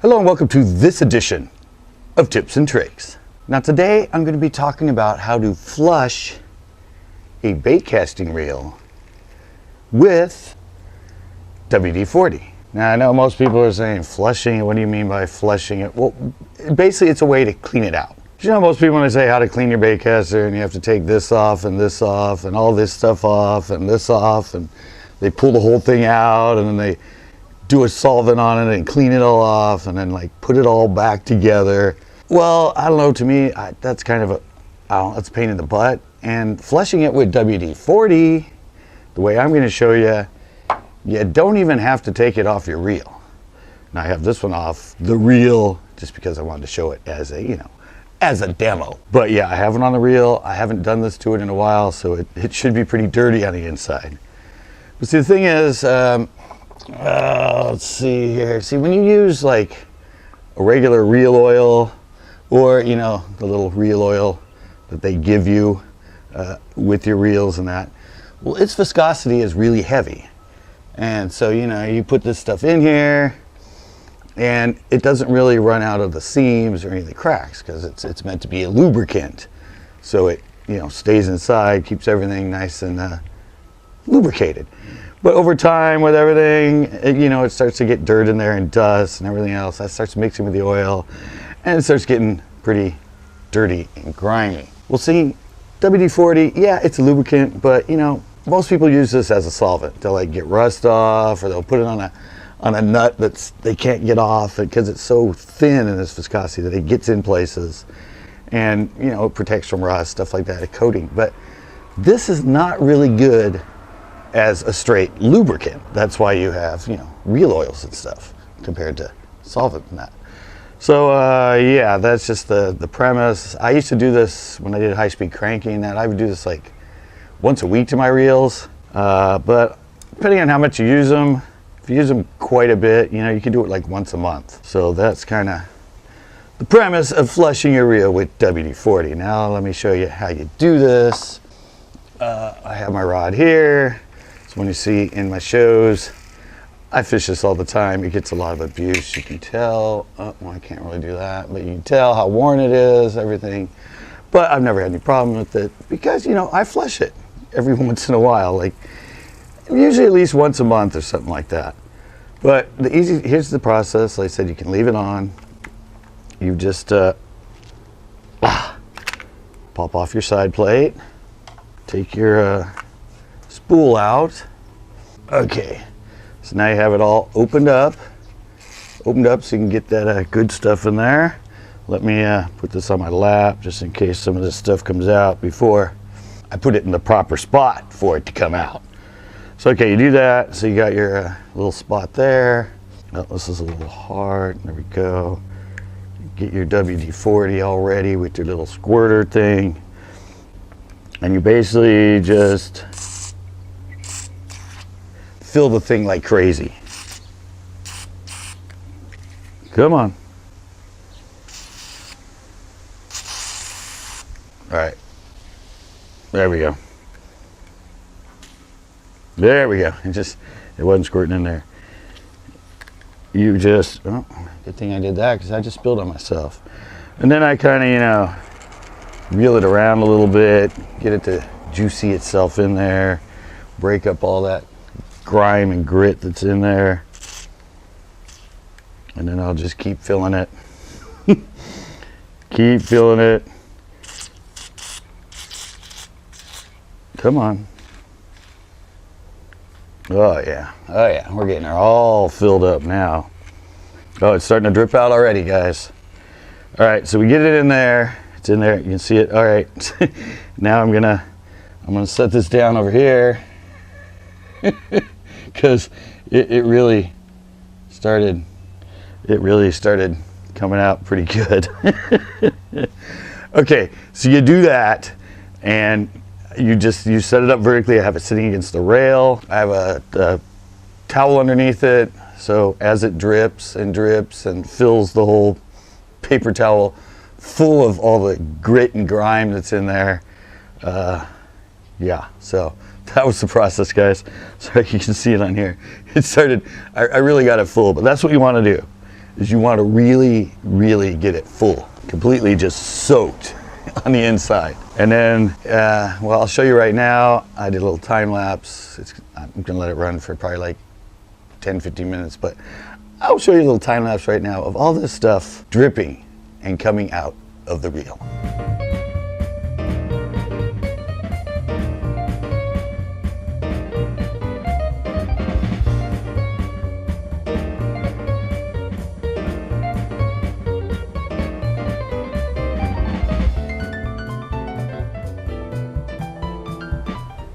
Hello and welcome to this edition of Tips and Tricks. Now today I'm going to be talking about how to flush a bait casting reel with WD-40. Now I know most people are saying flushing it, what do you mean by flushing it? Well, basically it's a way to clean it out. You know, most people when they say how to clean your bait caster and you have to take this off and all this stuff off and this off, and they pull the whole thing out and then they do a solvent on it and clean it all off and then like put it all back together. Well, I don't know, to me, that's kind of that's a pain in the butt. And flushing it with WD-40, the way I'm gonna show you, you don't even have to take it off your reel. Now I have this one off the reel just because I wanted to show it as a, as a demo. But yeah, I have it on the reel. I haven't done this to it in a while, so it should be pretty dirty on the inside. But see, the thing is, let's see here. See, when you use like a regular reel oil or, the little reel oil that they give you with your reels and that, well, its viscosity is really heavy. And so, you put this stuff in here and it doesn't really run out of the seams or any of the cracks because it's meant to be a lubricant. So it, stays inside, keeps everything nice and lubricated. But over time with everything, it starts to get dirt in there and dust and everything else. That starts mixing with the oil and it starts getting pretty dirty and grimy. Well, see, WD-40, yeah, it's a lubricant, but most people use this as a solvent. They'll like get rust off, or they'll put it on a nut they can't get off because it's so thin in this viscosity that it gets in places, and it protects from rust, stuff like that, a coating. But this is not really good as a straight lubricant. That's why you have reel oils and stuff compared to solvent and that. So yeah, that's just the premise. I used to do this when I did high-speed cranking and that. I would do this like once a week to my reels, but depending on how much you use them, if you use them quite a bit, you can do it like once a month. So that's kind of the premise of flushing your reel with WD-40. Now let me show you how you do this. I have my rod here. So when you see in my shows, I fish this all the time. It gets a lot of abuse. You can tell, well, I can't really do that, but you can tell how worn it is, everything. But I've never had any problem with it because, I flush it every once in a while, like usually at least once a month or something like that. But here's the process. Like I said, you can leave it on. You just pop off your side plate, take your spool out. Okay, so now you have it all opened up so you can get that good stuff in there. Let me put this on my lap just in case some of this stuff comes out before I put it in the proper spot for it to come out. So okay, you do that. So you got your little spot there. Oh, this is a little hard. There we go. Get your WD-40 all ready with your little squirter thing. And you basically just fill the thing like crazy. Come on. All right. There we go. There we go. It wasn't squirting in there. You just, oh, good thing I did that because I just spilled on myself. And then I kind of, reel it around a little bit, get it to juicy itself in there, break up all that grime and grit that's in there. And then I'll just keep filling it. Keep filling it. Come on. Oh yeah, we're getting her all filled up now. Oh, it's starting to drip out already, guys. All right, so we get it in there. It's in there, you can see it. All right, now I'm gonna set this down over here because it really started coming out pretty good. Okay, so you do that and you set it up vertically. I have it sitting against the rail. I have a towel underneath it, so as it drips and fills the whole paper towel full of all the grit and grime that's in there, yeah, so that was the process, guys. So you can see it on here. It started, I really got it full, but that's what you want to do. is you want to really, really get it full, completely just soaked on the inside. And then, well, I'll show you right now. I did a little time lapse. I'm gonna let it run for probably like 10-15 minutes, but I'll show you a little time lapse right now of all this stuff dripping and coming out of the reel.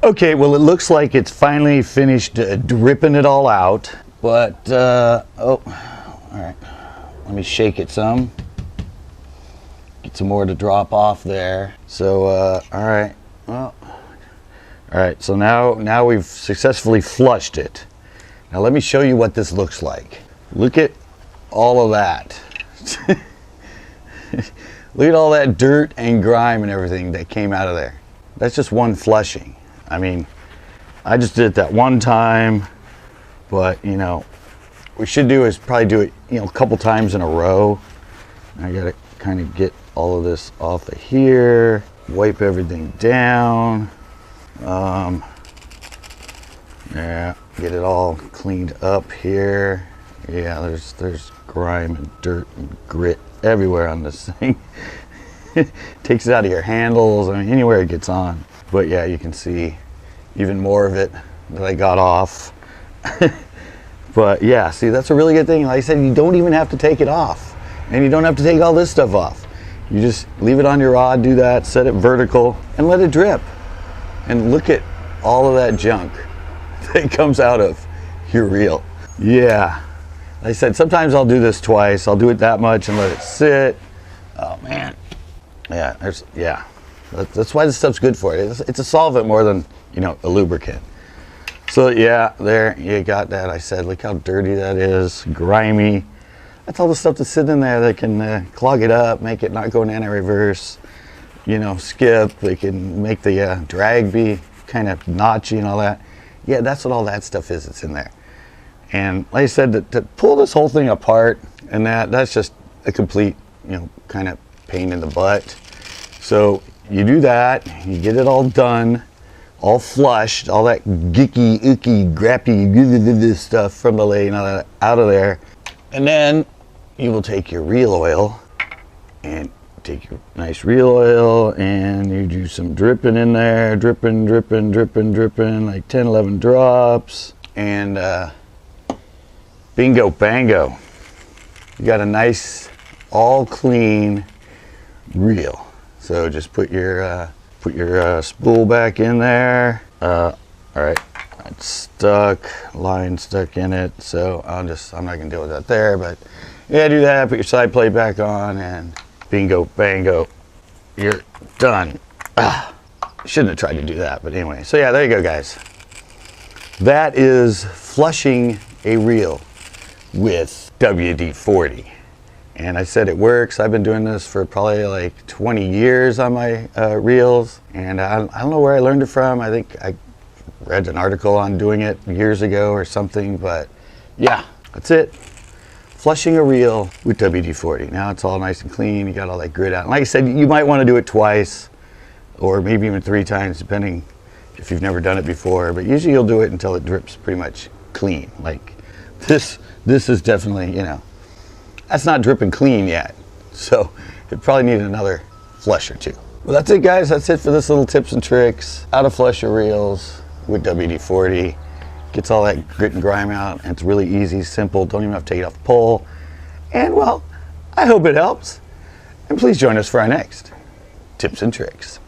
Okay, well, it looks like it's finally finished dripping it all out, but, oh, all right, let me shake it some, get some more to drop off there. So, all right, well, all right, so now we've successfully flushed it. Now let me show you what this looks like. Look at all of that. Look at all that dirt and grime and everything that came out of there. That's just one flushing. I mean, I just did it that one time, but you know, what we should do is probably do it, you know, a couple times in a row. I gotta kind of get all of this off of here, wipe everything down. Yeah, get it all cleaned up here. Yeah, there's grime and dirt and grit everywhere on this thing. Takes it out of your handles, I mean, anywhere it gets on. But yeah, you can see even more of it that I got off. But yeah, see, that's a really good thing. Like I said, you don't even have to take it off. And you don't have to take all this stuff off. You just leave it on your rod, do that, set it vertical, and let it drip. And look at all of that junk that comes out of your reel. Yeah, like I said, sometimes I'll do this twice. I'll do it that much and let it sit. Oh man, yeah, that's why this stuff's good for it. It's a solvent more than, you know, a lubricant. So yeah, there you got that. I said, look how dirty that is, grimy. That's all the stuff that's sitting in there that can clog it up, make it not go in anti-reverse, you know, skip. They can make the drag be kind of notchy and all that. Yeah, that's what all that stuff is that's in there. And like I said, to pull this whole thing apart and that's just a complete, you know, kind of pain in the butt. So you do that, you get it all done, all flushed, all that gicky, icky, grappy stuff from the lane, all that out of there. And then you will take your reel oil and take your nice reel oil and you do some dripping in there, dripping, like 10, 11 drops. And bingo, bango. You got a nice, all clean reel. So just put your spool back in there. All right, it's stuck, line stuck in it. So I'm not gonna deal with that there, but yeah, do that. Put your side plate back on, and bingo, bango, you're done. Shouldn't have tried to do that, but anyway. So yeah, there you go, guys. That is flushing a reel with WD-40. And I said it works. I've been doing this for probably like 20 years on my reels. And I don't know where I learned it from. I think I read an article on doing it years ago or something. But yeah, that's it. Flushing a reel with WD-40. Now it's all nice and clean. You got all that grit out. And like I said, you might want to do it twice or maybe even 3 times, depending if you've never done it before. But usually you'll do it until it drips pretty much clean. Like this is definitely, you know, that's not dripping clean yet, so it probably needed another flush or 2. Well, that's it, guys. That's it for this little tips and tricks. How to flush your reels with WD-40. Gets all that grit and grime out, and it's really easy, simple. Don't even have to take it off the pole. And, well, I hope it helps. And please join us for our next tips and tricks.